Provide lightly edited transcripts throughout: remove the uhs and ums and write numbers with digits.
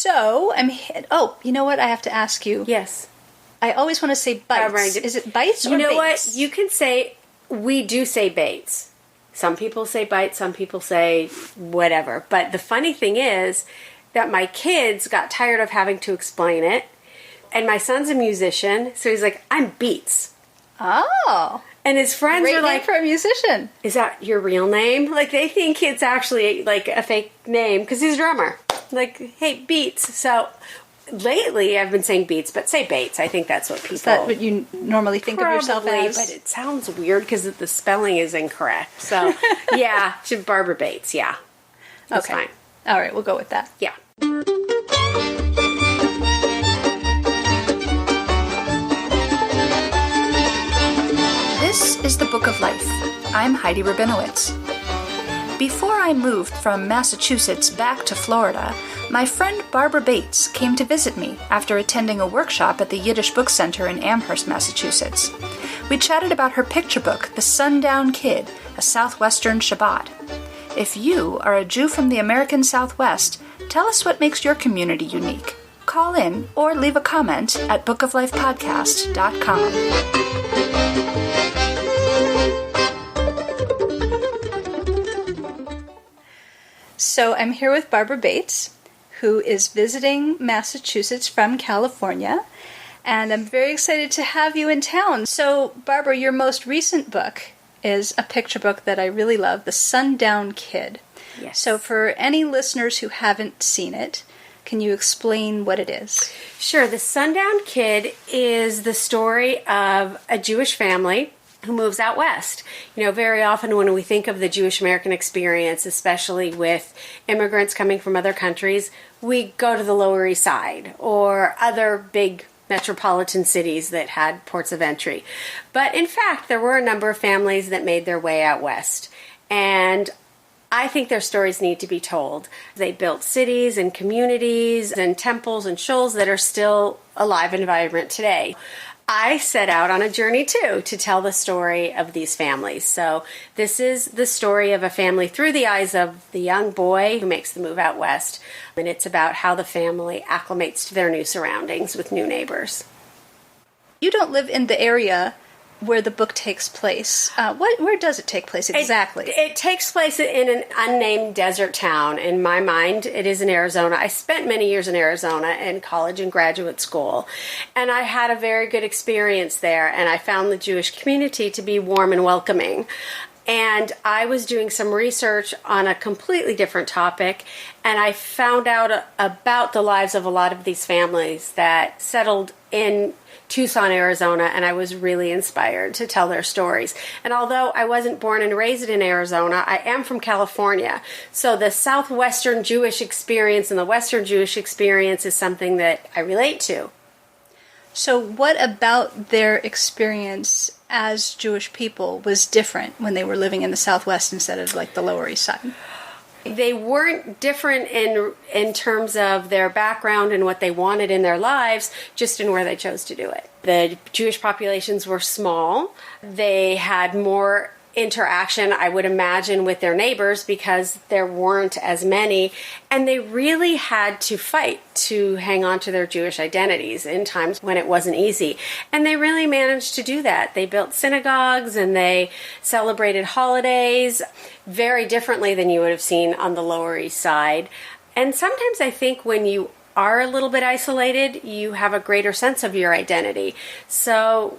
So, you know what? I have to ask you. Yes. I always want to say Bietz. Is it Bietz or Bates? You know what? You can say, we do say Bates. Some people say Bietz, some people say whatever. But the funny thing is that my kids got tired of having to explain it. And my son's a musician, so he's like, I'm Bietz. Oh. And his friends Great are like, name for a musician. Is that your real name? Like, they think it's actually like a fake name because he's a drummer. Like, hey, Bietz. So lately I've been saying Bietz, but say Bates. I think that's what people... Is that what you normally think of yourself as? But it sounds weird because the spelling is incorrect. So, yeah, Barbara Bates, yeah. That's fine. All right, we'll go with that. Yeah. This is the Book of Life. I'm Heidi Rabinowitz. Before I moved from Massachusetts back to Florida, my friend Barbara Bietz came to visit me after attending a workshop at the Yiddish Book Center in Amherst, Massachusetts. We chatted about her picture book, The Sundown Kid, A Southwestern Shabbat. If you are a Jew from the American Southwest, tell us what makes your community unique. Call in or leave a comment at bookoflifepodcast.com. So I'm here with Barbara Bietz, who is visiting Massachusetts from California, and I'm very excited to have you in town. So, Barbara, your most recent book is a picture book that I really love, The Sundown Kid. Yes. So for any listeners who haven't seen it, can you explain what it is? Sure. The Sundown Kid is the story of a Jewish family who moves out west. You know, very often when we think of the Jewish American experience, especially with immigrants coming from other countries, we go to the Lower East Side or other big metropolitan cities that had ports of entry. But in fact, there were a number of families that made their way out west. And I think their stories need to be told. They built cities and communities and temples and shuls that are still alive and vibrant today. I set out on a journey, too, to tell the story of these families. So this is the story of a family through the eyes of the young boy who makes the move out west. And it's about how the family acclimates to their new surroundings with new neighbors. You don't live in the area where the book takes place. Where does it take place exactly? It takes place in an unnamed desert town. In my mind, it is in Arizona. I spent many years in Arizona in college and graduate school, and I had a very good experience there, and I found the Jewish community to be warm and welcoming. And I was doing some research on a completely different topic, and I found out about the lives of a lot of these families that settled in Tucson, Arizona, and I was really inspired to tell their stories. And although I wasn't born and raised in Arizona, I am from California. So the Southwestern Jewish experience and the Western Jewish experience is something that I relate to. So what about their experience as Jewish people was different when they were living in the Southwest instead of like the Lower East Side? They weren't different in terms of their background and what they wanted in their lives, just in where they chose to do it. The Jewish populations were small. They had more interaction, I would imagine, with their neighbors because there weren't as many, and they really had to fight to hang on to their Jewish identities in times when it wasn't easy. And they really managed to do that. They built synagogues and they celebrated holidays very differently than you would have seen on the Lower East Side. And sometimes I think when you are a little bit isolated, you have a greater sense of your identity. So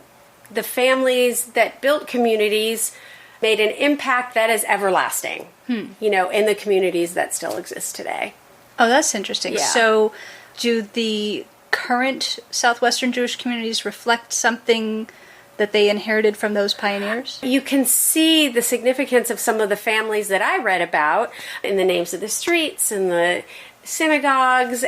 the families that built communities made an impact that is everlasting, you know, in the communities that still exist today. Oh, that's interesting. Yeah. So do the current Southwestern Jewish communities reflect something that they inherited from those pioneers? You can see the significance of some of the families that I read about in the names of the streets and the synagogues.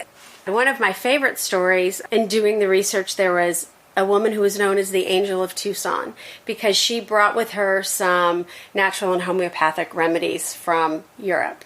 One of my favorite stories in doing the research, there was a woman who was known as the Angel of Tucson because she brought with her some natural and homeopathic remedies from Europe.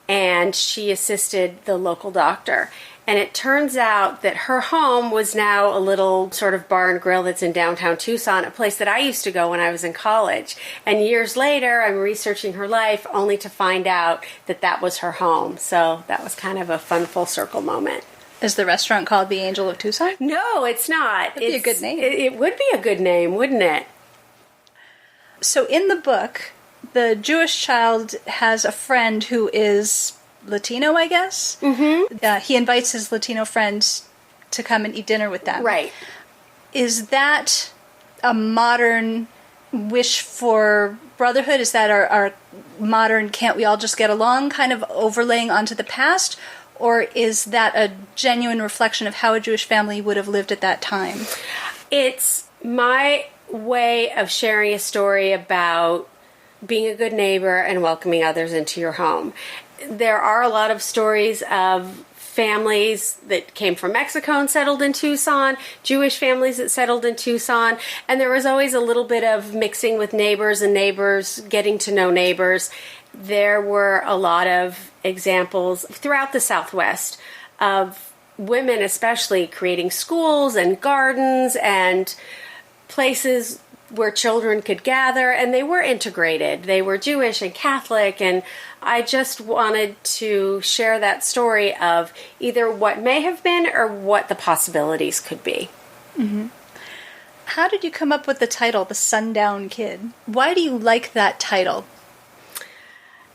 And she assisted the local doctor. And it turns out that her home was now a little sort of bar and grill that's in downtown Tucson, a place that I used to go when I was in college. And years later, I'm researching her life only to find out that that was her home. So that was kind of a fun full circle moment. Is the restaurant called the Angel of Tucson? No, it's not. That'd be a good name. It would be a good name, wouldn't it? So in the book, the Jewish child has a friend who is Latino, I guess. Mm-hmm. He invites his Latino friends to come and eat dinner with them. Right. Is that a modern wish for brotherhood? Is that our modern can't we all just get along kind of overlaying onto the past? Or is that a genuine reflection of how a Jewish family would have lived at that time? It's my way of sharing a story about being a good neighbor and welcoming others into your home. There are a lot of stories of families that came from Mexico and settled in Tucson, Jewish families that settled in Tucson, and there was always a little bit of mixing with neighbors and neighbors, getting to know neighbors. There were a lot of examples throughout the Southwest of women especially creating schools and gardens and places where children could gather, and they were integrated. They were Jewish and Catholic, and I just wanted to share that story of either what may have been or what the possibilities could be. Mm-hmm. How did you come up with the title, The Sundown Kid? Why do you like that title?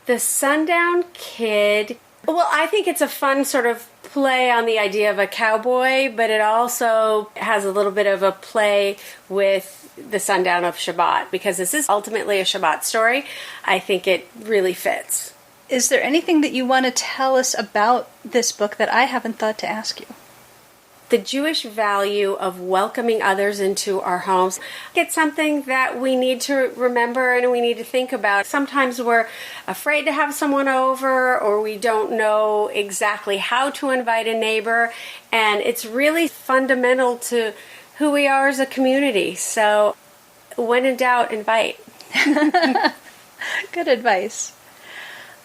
The Sundown Kid, well, I think it's a fun sort of play on the idea of a cowboy, but it also has a little bit of a play with the sundown of Shabbat, because this is ultimately a Shabbat story. I think it really fits. Is there anything that you want to tell us about this book that I haven't thought to ask you? The Jewish value of welcoming others into our homes. It's something that we need to remember and we need to think about. Sometimes we're afraid to have someone over, or we don't know exactly how to invite a neighbor, and it's really fundamental to who we are as a community. So when in doubt, invite. Good advice.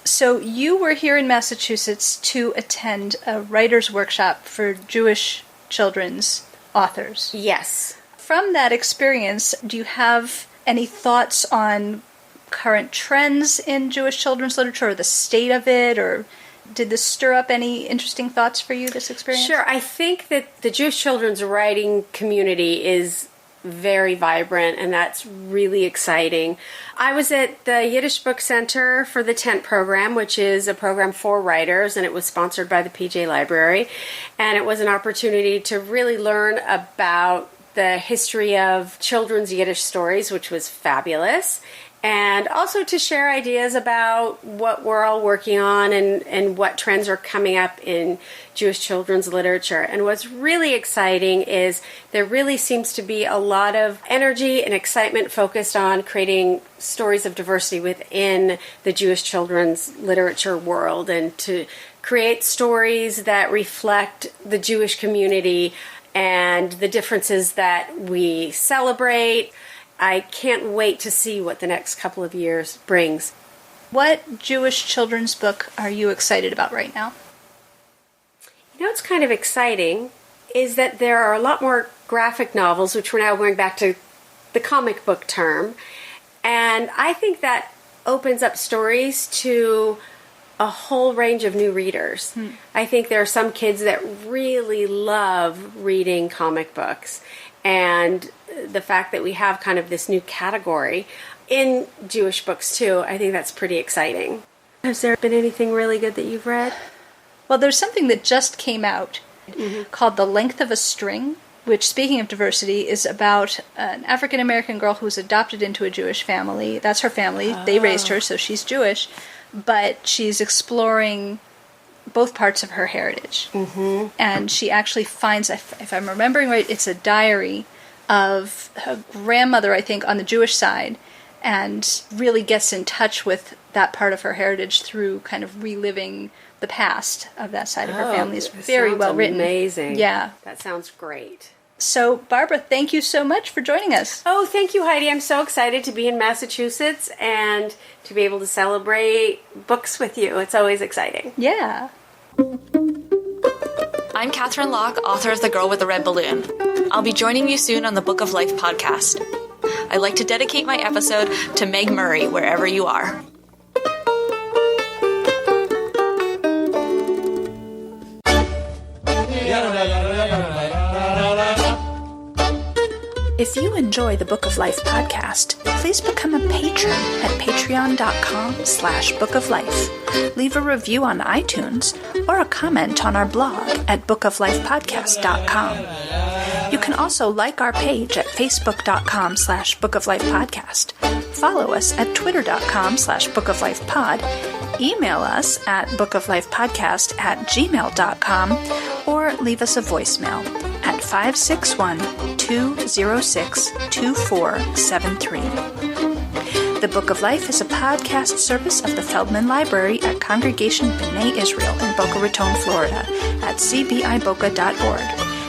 So you were here in Massachusetts to attend a writer's workshop for Jewish children's authors. Yes. From that experience, do you have any thoughts on current trends in Jewish children's literature, or the state of it, or did this stir up any interesting thoughts for you, this experience? Sure. I think that the Jewish children's writing community is very vibrant, and that's really exciting. I was at the Yiddish Book Center for the Tent program, which is a program for writers, and it was sponsored by the PJ Library, and it was an opportunity to really learn about the history of children's Yiddish stories, which was fabulous, and also to share ideas about what we're all working on and what trends are coming up in Jewish children's literature. And what's really exciting is there really seems to be a lot of energy and excitement focused on creating stories of diversity within the Jewish children's literature world, and to create stories that reflect the Jewish community and the differences that we celebrate. I can't wait to see what the next couple of years brings. What Jewish children's book are you excited about right now? You know what's kind of exciting is that there are a lot more graphic novels, which we're now going back to the comic book term. And I think that opens up stories to a whole range of new readers. I think there are some kids that really love reading comic books. And the fact that we have kind of this new category in Jewish books too, I think that's pretty exciting. Has there been anything really good that you've read? Well, there's something that just came out called The Length of a String, which, speaking of diversity, is about an African-American girl who was adopted into a Jewish family. That's her family. They raised her, so she's Jewish. But she's exploring both parts of her heritage. And she actually finds, if I'm remembering right, it's a diary of her grandmother, I think, on the Jewish side, and really gets in touch with that part of her heritage through kind of reliving the past of that side of her family. It's very well written. Amazing. Yeah. That sounds great. So, Barbara, thank you so much for joining us. Oh, thank you, Heidi. I'm so excited to be in Massachusetts and to be able to celebrate books with you. It's always exciting. Yeah. I'm Catherine Locke, author of The Girl with the Red Balloon. I'll be joining you soon on the Book of Life podcast. I'd like to dedicate my episode to Meg Murray, wherever you are. If you enjoy the Book of Life podcast, please become a patron at patreon.com/Book of Life. Leave a review on iTunes or a comment on our blog at bookoflifepodcast.com. You can also like our page at facebook.com/Book of Life podcast. Follow us at twitter.com/Book of Life pod. Email us at bookoflifepodcast@gmail.com or leave us a voicemail at 561-206-2473. The Book of Life is a podcast service of the Feldman Library at Congregation B'nai Israel in Boca Raton, Florida at cbiboca.org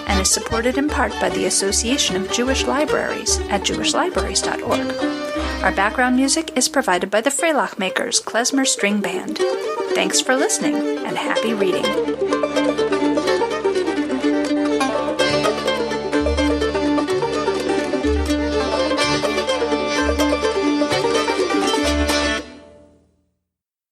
and is supported in part by the Association of Jewish Libraries at jewishlibraries.org. Our background music is provided by the Freilach Makers Klezmer String Band. Thanks for listening and happy reading.